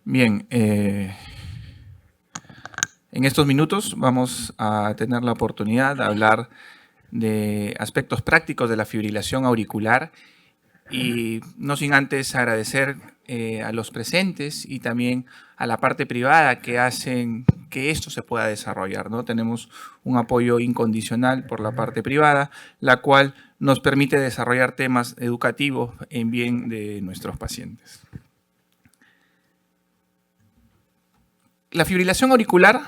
Bien, en estos minutos vamos a tener la oportunidad de hablar de aspectos prácticos de la fibrilación auricular y no sin antes agradecer a los presentes y también a la parte privada que hacen que esto se pueda desarrollar, ¿no? Tenemos un apoyo incondicional por la parte privada, la cual nos permite desarrollar temas educativos en bien de nuestros pacientes. La fibrilación auricular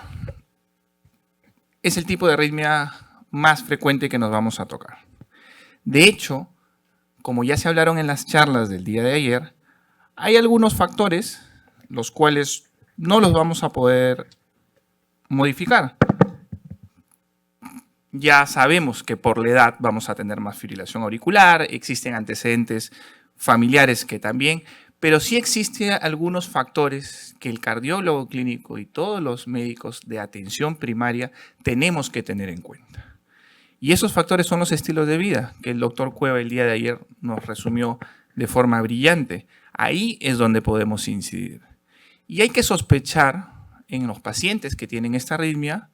es el tipo de arritmia más frecuente que nos vamos a tocar. De hecho, como ya se hablaron en las charlas del día de ayer, hay algunos factores los cuales no los vamos a poder modificar. Ya sabemos que por la edad vamos a tener más fibrilación auricular, existen antecedentes familiares que también, pero sí existen algunos factores que el cardiólogo clínico y todos los médicos de atención primaria tenemos que tener en cuenta. Y esos factores son los estilos de vida que el doctor Cueva el día de ayer nos resumió de forma brillante. Ahí es donde podemos incidir. Y hay que sospechar en los pacientes que tienen esta arritmia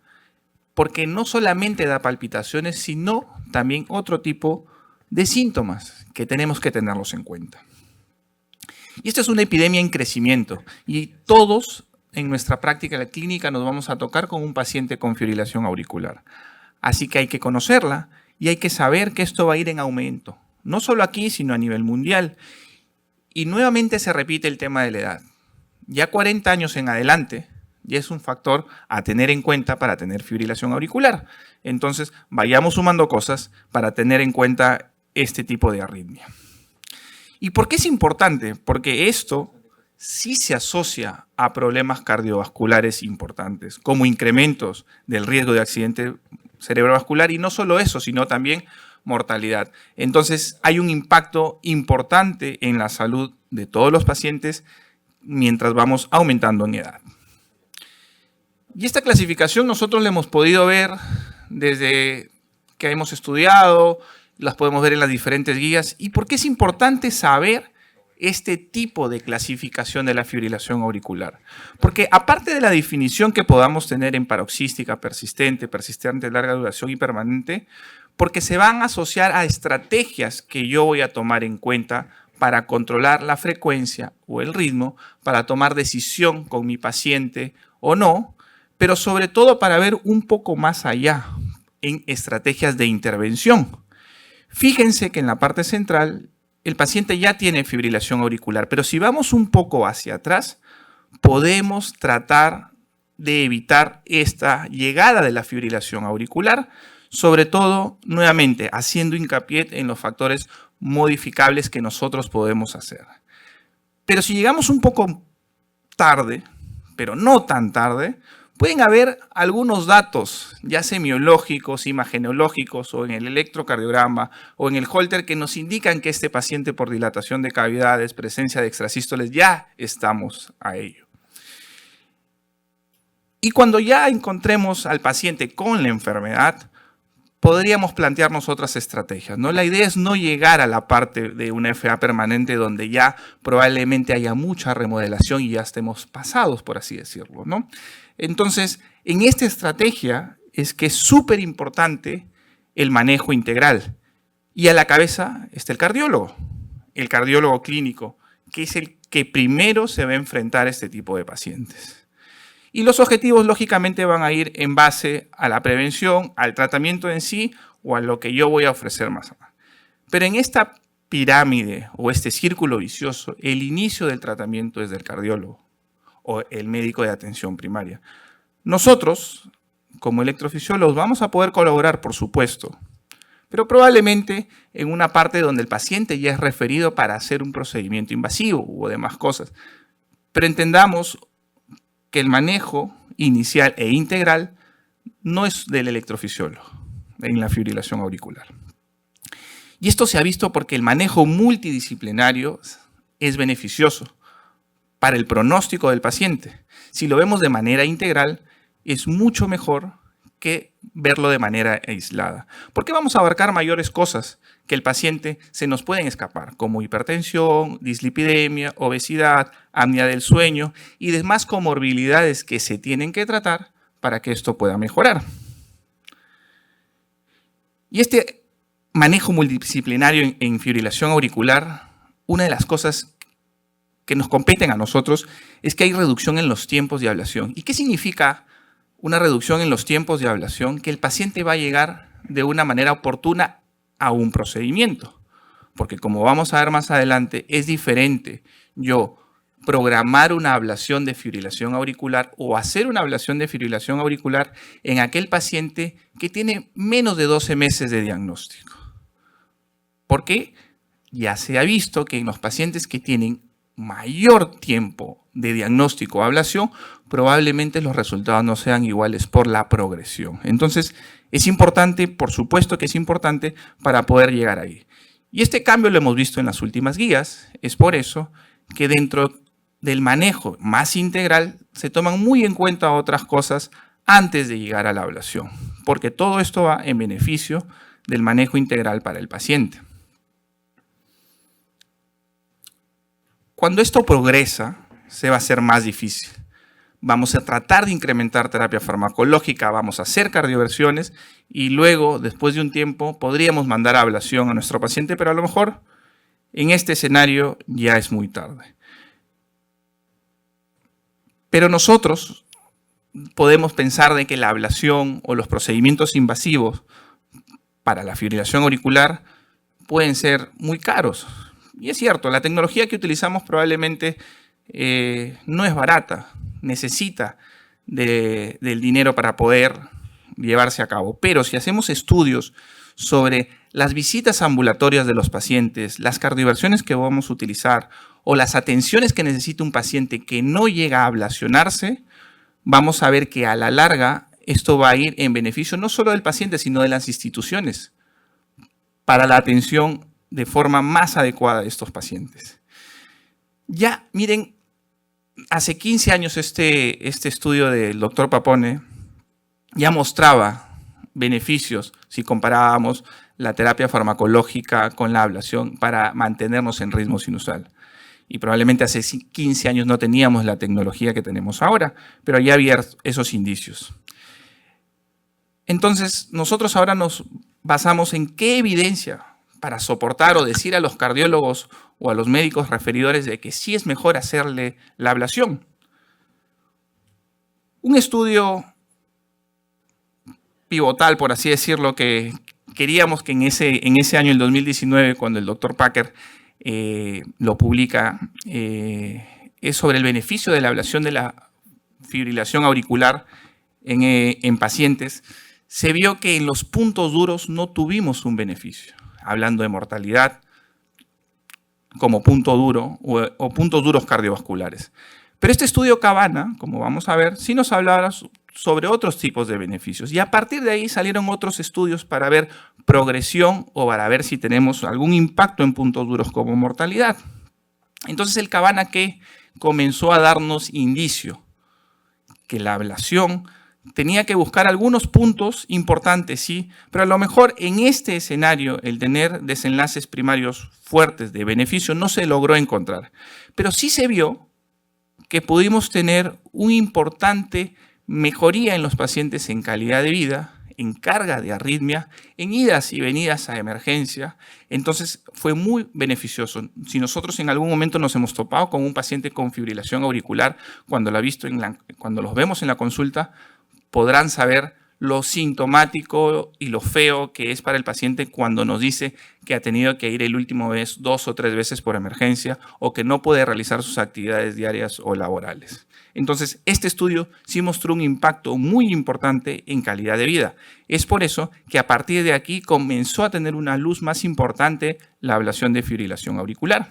porque no solamente da palpitaciones, sino también otro tipo de síntomas que tenemos que tenerlos en cuenta. Y esta es una epidemia en crecimiento y todos en nuestra práctica clínica nos vamos a tocar con un paciente con fibrilación auricular. Así que hay que conocerla y hay que saber que esto va a ir en aumento, no solo aquí, sino a nivel mundial. Y nuevamente se repite el tema de la edad. Ya 40 años en adelante ya es un factor a tener en cuenta para tener fibrilación auricular. Entonces, vayamos sumando cosas para tener en cuenta este tipo de arritmia. ¿Y por qué es importante? Porque esto sí se asocia a problemas cardiovasculares importantes, como incrementos del riesgo de accidente cerebrovascular y no solo eso, sino también mortalidad. Entonces, hay un impacto importante en la salud de todos los pacientes mientras vamos aumentando en edad. Y esta clasificación nosotros la hemos podido ver desde que hemos estudiado, las podemos ver en las diferentes guías. ¿Y por qué es importante saber este tipo de clasificación de la fibrilación auricular? Porque aparte de la definición que podamos tener en paroxística, persistente, persistente de larga duración y permanente, porque se van a asociar a estrategias que yo voy a tomar en cuenta para controlar la frecuencia o el ritmo, para tomar decisión con mi paciente o no, pero sobre todo para ver un poco más allá en estrategias de intervención. Fíjense que en la parte central el paciente ya tiene fibrilación auricular, pero si vamos un poco hacia atrás, podemos tratar de evitar esta llegada de la fibrilación auricular, sobre todo, nuevamente, haciendo hincapié en los factores modificables que nosotros podemos hacer. Pero si llegamos un poco tarde, pero no tan tarde, pueden haber algunos datos, ya semiológicos, imagenológicos, o en el electrocardiograma, o en el Holter, que nos indican que este paciente por dilatación de cavidades, presencia de extrasístoles, ya estamos a ello. Y cuando ya encontremos al paciente con la enfermedad, podríamos plantearnos otras estrategias, ¿no? La idea es no llegar a la parte de una FA permanente donde ya probablemente haya mucha remodelación y ya estemos pasados, por así decirlo, ¿no? Entonces, en esta estrategia es que es súper importante el manejo integral. Y a la cabeza está el cardiólogo clínico, que es el que primero se va a enfrentar a este tipo de pacientes. Y los objetivos, lógicamente, van a ir en base a la prevención, al tratamiento en sí o a lo que yo voy a ofrecer más. Pero en esta pirámide o este círculo vicioso, el inicio del tratamiento es del cardiólogo o el médico de atención primaria. Nosotros, como electrofisiólogos, vamos a poder colaborar, por supuesto, pero probablemente en una parte donde el paciente ya es referido para hacer un procedimiento invasivo o demás cosas. Pero entendamos que el manejo inicial e integral no es del electrofisiólogo en la fibrilación auricular. Y esto se ha visto porque el manejo multidisciplinario es beneficioso para el pronóstico del paciente. Si lo vemos de manera integral, es mucho mejor que verlo de manera aislada. Porque vamos a abarcar mayores cosas que el paciente se nos pueden escapar, como hipertensión, dislipidemia, obesidad, apnea del sueño y demás comorbilidades que se tienen que tratar para que esto pueda mejorar. Y este manejo multidisciplinario en fibrilación auricular, una de las cosas que nos competen a nosotros es que hay reducción en los tiempos de ablación. ¿Y qué significa una reducción en los tiempos de ablación? Que el paciente va a llegar de una manera oportuna a un procedimiento. Porque como vamos a ver más adelante, es diferente yo programar una ablación de fibrilación auricular o hacer una ablación de fibrilación auricular en aquel paciente que tiene menos de 12 meses de diagnóstico. Porque ya se ha visto que en los pacientes que tienen mayor tiempo de diagnóstico o ablación, probablemente los resultados no sean iguales por la progresión. Entonces, es importante, por supuesto que es importante para poder llegar ahí. Y este cambio lo hemos visto en las últimas guías. Es por eso que dentro del manejo más integral se toman muy en cuenta otras cosas antes de llegar a la ablación, porque todo esto va en beneficio del manejo integral para el paciente. Cuando esto progresa, se va a hacer más difícil. Vamos a tratar de incrementar terapia farmacológica, vamos a hacer cardioversiones y luego, después de un tiempo, podríamos mandar a ablación a nuestro paciente, pero a lo mejor en este escenario ya es muy tarde. Pero nosotros podemos pensar de que la ablación o los procedimientos invasivos para la fibrilación auricular pueden ser muy caros. Y es cierto, la tecnología que utilizamos probablemente no es barata, necesita del dinero para poder llevarse a cabo. Pero si hacemos estudios sobre las visitas ambulatorias de los pacientes, las cardioversiones que vamos a utilizar o las atenciones que necesita un paciente que no llega a ablacionarse, vamos a ver que a la larga esto va a ir en beneficio no solo del paciente, sino de las instituciones para la atención de forma más adecuada de estos pacientes. Ya, miren, hace 15 años este estudio del doctor Papone ya mostraba beneficios si comparábamos la terapia farmacológica con la ablación para mantenernos en ritmo sinusal. Y probablemente hace 15 años no teníamos la tecnología que tenemos ahora, pero ya había esos indicios. Entonces, nosotros ahora nos basamos en qué evidencia para soportar o decir a los cardiólogos o a los médicos referidores de que sí es mejor hacerle la ablación. Un estudio pivotal, por así decirlo, que queríamos que en ese año, el 2019, cuando el doctor Packer lo publica, es sobre el beneficio de la ablación de la fibrilación auricular en pacientes. Se vio que en los puntos duros no tuvimos un beneficio, hablando de mortalidad como punto duro o puntos duros cardiovasculares. Pero este estudio Cabana, como vamos a ver, sí nos hablaba sobre otros tipos de beneficios. Y a partir de ahí salieron otros estudios para ver progresión o para ver si tenemos algún impacto en puntos duros como mortalidad. Entonces el Cabana que comenzó a darnos indicio que la ablación tenía que buscar algunos puntos importantes, sí, pero a lo mejor en este escenario el tener desenlaces primarios fuertes de beneficio no se logró encontrar. Pero sí se vio que pudimos tener una importante mejoría en los pacientes en calidad de vida, en carga de arritmia, en idas y venidas a emergencia. Entonces fue muy beneficioso. Si nosotros en algún momento nos hemos topado con un paciente con fibrilación auricular, cuando los vemos en la consulta, podrán saber lo sintomático y lo feo que es para el paciente cuando nos dice que ha tenido que ir el último vez 2 o 3 veces por emergencia o que no puede realizar sus actividades diarias o laborales. Entonces, este estudio sí mostró un impacto muy importante en calidad de vida. Es por eso que a partir de aquí comenzó a tener una luz más importante la ablación de fibrilación auricular.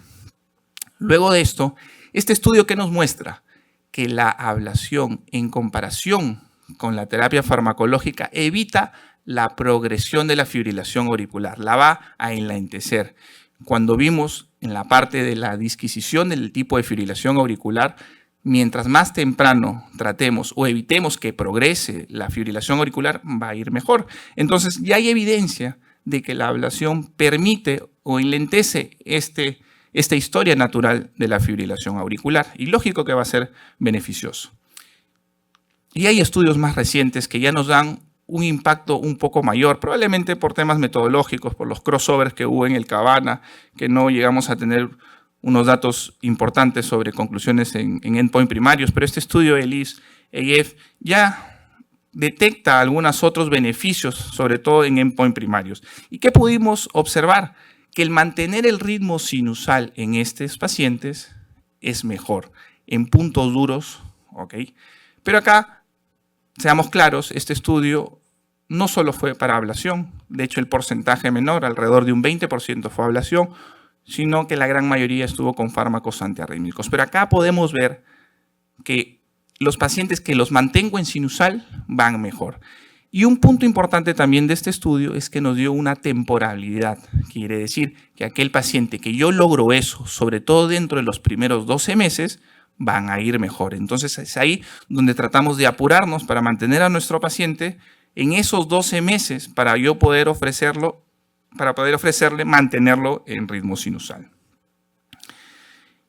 Luego de esto, este estudio ¿qué nos muestra? Que la ablación en comparación con la terapia farmacológica evita la progresión de la fibrilación auricular, la va a enlentecer. Cuando vimos en la parte de la disquisición del tipo de fibrilación auricular, mientras más temprano tratemos o evitemos que progrese la fibrilación auricular, va a ir mejor. Entonces, ya hay evidencia de que la ablación permite o enlentece esta historia natural de la fibrilación auricular, y lógico que va a ser beneficioso. Y hay estudios más recientes que ya nos dan un impacto un poco mayor, probablemente por temas metodológicos, por los crossovers que hubo en el Cabana, que no llegamos a tener unos datos importantes sobre conclusiones en endpoint primarios, pero este estudio de LIS-EIF ya detecta algunos otros beneficios, sobre todo en endpoint primarios. ¿Y qué pudimos observar? Que el mantener el ritmo sinusal en estos pacientes es mejor en puntos duros, ¿ok? Pero acá, seamos claros, este estudio no solo fue para ablación, de hecho el porcentaje menor, alrededor de un 20% fue ablación, sino que la gran mayoría estuvo con fármacos antiarrítmicos. Pero acá podemos ver que los pacientes que los mantengo en sinusal van mejor. Y un punto importante también de este estudio es que nos dio una temporalidad. Quiere decir que aquel paciente que yo logro eso, sobre todo dentro de los primeros 12 meses, van a ir mejor. Entonces es ahí donde tratamos de apurarnos para mantener a nuestro paciente en esos 12 meses para yo poder ofrecerle, mantenerlo en ritmo sinusal.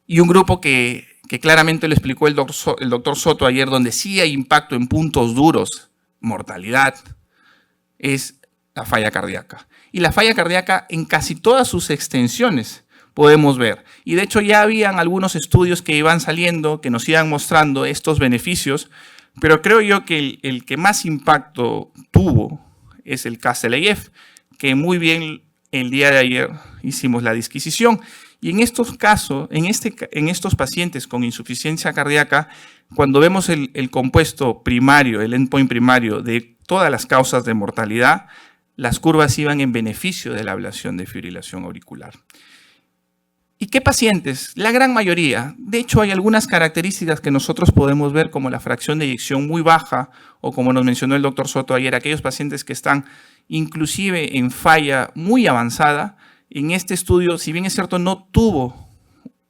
Y un grupo que claramente lo explicó el doctor Soto ayer, donde sí hay impacto en puntos duros, mortalidad, es la falla cardíaca. Y la falla cardíaca en casi todas sus extensiones podemos ver. Y de hecho ya habían algunos estudios que iban saliendo, que nos iban mostrando estos beneficios, pero creo yo que el que más impacto tuvo es el CASTLE-IF, que muy bien el día de ayer hicimos la disquisición. Y en estos casos, en estos pacientes con insuficiencia cardíaca, cuando vemos el compuesto primario, el endpoint primario de todas las causas de mortalidad, las curvas iban en beneficio de la ablación de fibrilación auricular. ¿Y qué pacientes? La gran mayoría. De hecho, hay algunas características que nosotros podemos ver, como la fracción de eyección muy baja, o como nos mencionó el doctor Soto ayer, aquellos pacientes que están inclusive en falla muy avanzada. En este estudio, si bien es cierto, no tuvo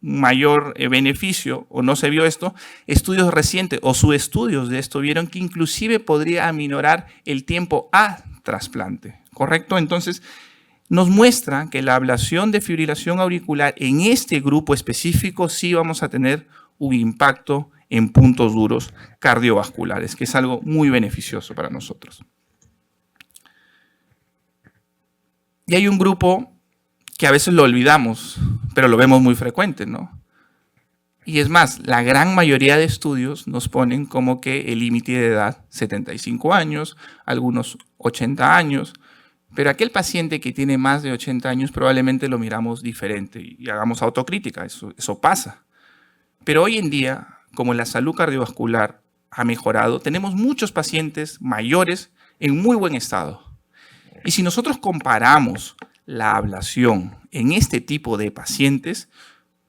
mayor beneficio o no se vio esto, estudios recientes o subestudios de esto vieron que inclusive podría aminorar el tiempo a trasplante, ¿correcto? Entonces, nos muestra que la ablación de fibrilación auricular en este grupo específico sí vamos a tener un impacto en puntos duros cardiovasculares, que es algo muy beneficioso para nosotros. Y hay un grupo que a veces lo olvidamos, pero lo vemos muy frecuente, ¿no? Y es más, la gran mayoría de estudios nos ponen como que el límite de edad, 75 años, algunos 80 años, pero aquel paciente que tiene más de 80 años probablemente lo miramos diferente y hagamos autocrítica, eso pasa. Pero hoy en día, como la salud cardiovascular ha mejorado, tenemos muchos pacientes mayores en muy buen estado. Y si nosotros comparamos la ablación en este tipo de pacientes,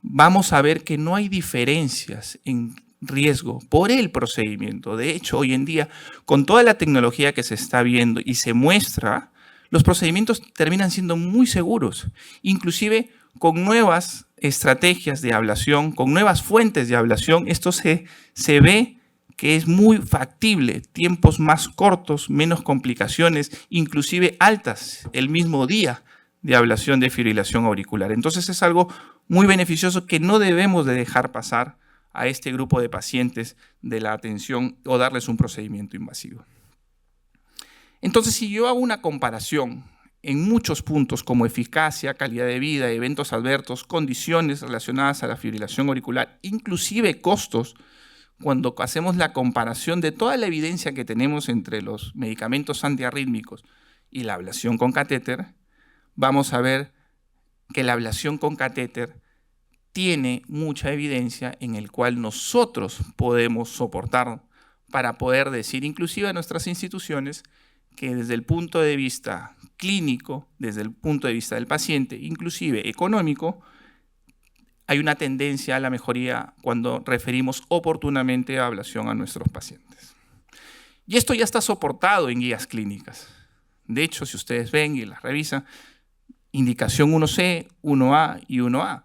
vamos a ver que no hay diferencias en riesgo por el procedimiento. De hecho, hoy en día, con toda la tecnología que se está viendo y se muestra, los procedimientos terminan siendo muy seguros, inclusive con nuevas estrategias de ablación, con nuevas fuentes de ablación. Esto se ve que es muy factible, tiempos más cortos, menos complicaciones, inclusive altas el mismo día de ablación de fibrilación auricular. Entonces es algo muy beneficioso que no debemos de dejar pasar a este grupo de pacientes de la atención o darles un procedimiento invasivo. Entonces, si yo hago una comparación en muchos puntos como eficacia, calidad de vida, eventos adversos, condiciones relacionadas a la fibrilación auricular, inclusive costos, cuando hacemos la comparación de toda la evidencia que tenemos entre los medicamentos antiarrítmicos y la ablación con catéter, vamos a ver que la ablación con catéter tiene mucha evidencia en el cual nosotros podemos soportar para poder decir, inclusive a nuestras instituciones, que desde el punto de vista clínico, desde el punto de vista del paciente, inclusive económico, hay una tendencia a la mejoría cuando referimos oportunamente a ablación a nuestros pacientes. Y esto ya está soportado en guías clínicas. De hecho, si ustedes ven y las revisan, indicación 1C, 1A y 1A.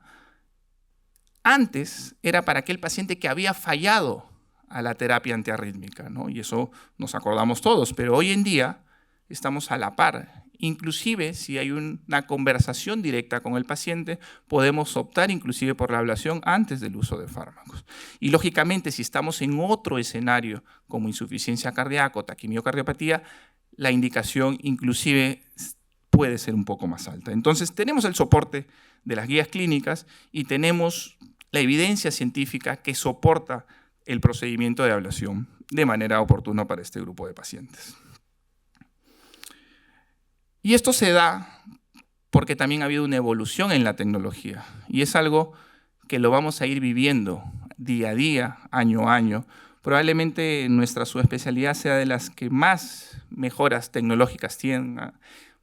Antes era para aquel paciente que había fallado a la terapia antiarrítmica, ¿no? Y eso nos acordamos todos, pero hoy en día estamos a la par. Inclusive, si hay una conversación directa con el paciente, podemos optar inclusive por la ablación antes del uso de fármacos. Y lógicamente, si estamos en otro escenario, como insuficiencia cardíaca o taquimiocardiopatía, la indicación inclusive puede ser un poco más alta. Entonces, tenemos el soporte de las guías clínicas y tenemos la evidencia científica que soporta el procedimiento de ablación de manera oportuna para este grupo de pacientes. Y esto se da porque también ha habido una evolución en la tecnología y es algo que lo vamos a ir viviendo día a día, año a año. Probablemente nuestra subespecialidad sea de las que más mejoras tecnológicas tienen,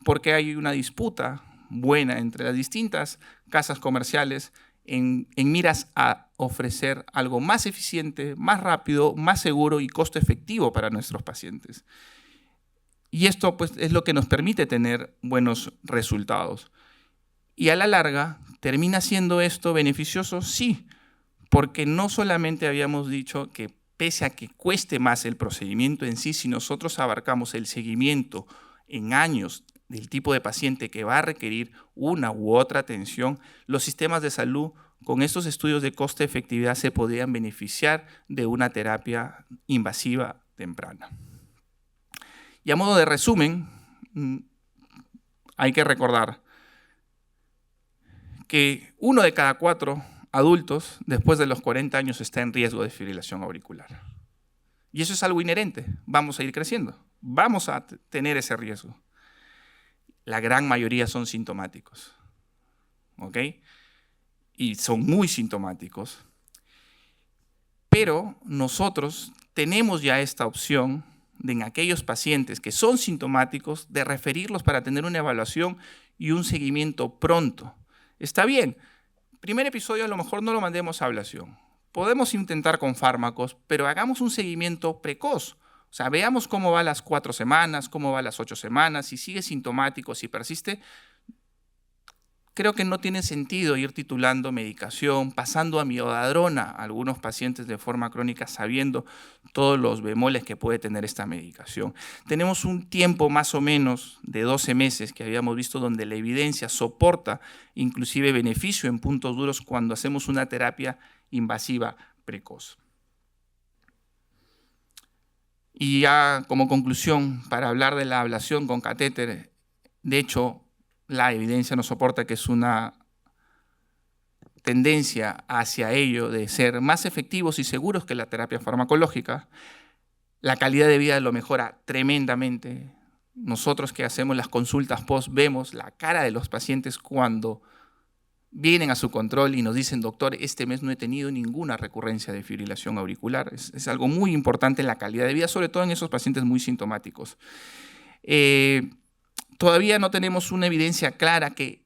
porque hay una disputa buena entre las distintas casas comerciales en miras a ofrecer algo más eficiente, más rápido, más seguro y costo efectivo para nuestros pacientes. Y esto pues, es lo que nos permite tener buenos resultados. Y a la larga, ¿termina siendo esto beneficioso? Sí, porque no solamente habíamos dicho que pese a que cueste más el procedimiento en sí, si nosotros abarcamos el seguimiento en años del tipo de paciente que va a requerir una u otra atención, los sistemas de salud con estos estudios de coste-efectividad se podrían beneficiar de una terapia invasiva temprana. Y a modo de resumen, hay que recordar que 1 de cada 4 adultos después de los 40 años está en riesgo de fibrilación auricular. Y eso es algo inherente, vamos a ir creciendo, vamos a tener ese riesgo. La gran mayoría son sintomáticos, ¿ok? Y son muy sintomáticos. Pero nosotros tenemos ya esta opción de en aquellos pacientes que son sintomáticos, de referirlos para tener una evaluación y un seguimiento pronto. Está bien, primer episodio a lo mejor no lo mandemos a ablación. Podemos intentar con fármacos, pero hagamos un seguimiento precoz. O sea, veamos cómo va las 4 semanas, cómo va las 8 semanas, si sigue sintomático, si persiste. Creo que no tiene sentido ir titulando medicación, pasando a miodadrona a algunos pacientes de forma crónica sabiendo todos los bemoles que puede tener esta medicación. Tenemos un tiempo más o menos de 12 meses que habíamos visto donde la evidencia soporta inclusive beneficio en puntos duros cuando hacemos una terapia invasiva precoz. Y ya como conclusión, para hablar de la ablación con catéter, de hecho, la evidencia nos soporta que es una tendencia hacia ello de ser más efectivos y seguros que la terapia farmacológica. La calidad de vida lo mejora tremendamente. Nosotros que hacemos las consultas post vemos la cara de los pacientes cuando vienen a su control y nos dicen, doctor, este mes no he tenido ninguna recurrencia de fibrilación auricular. Es algo muy importante en la calidad de vida, sobre todo en esos pacientes muy sintomáticos. Todavía no tenemos una evidencia clara que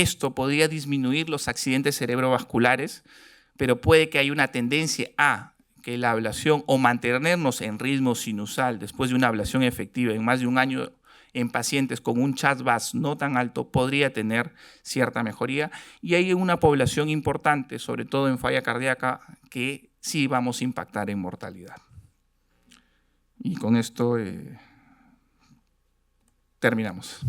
esto podría disminuir los accidentes cerebrovasculares, pero puede que haya una tendencia a que la ablación o mantenernos en ritmo sinusal después de una ablación efectiva en más de un año en pacientes con un CHA2-VAS no tan alto podría tener cierta mejoría. Y hay una población importante, sobre todo en falla cardíaca, que sí vamos a impactar en mortalidad. Y con esto terminamos.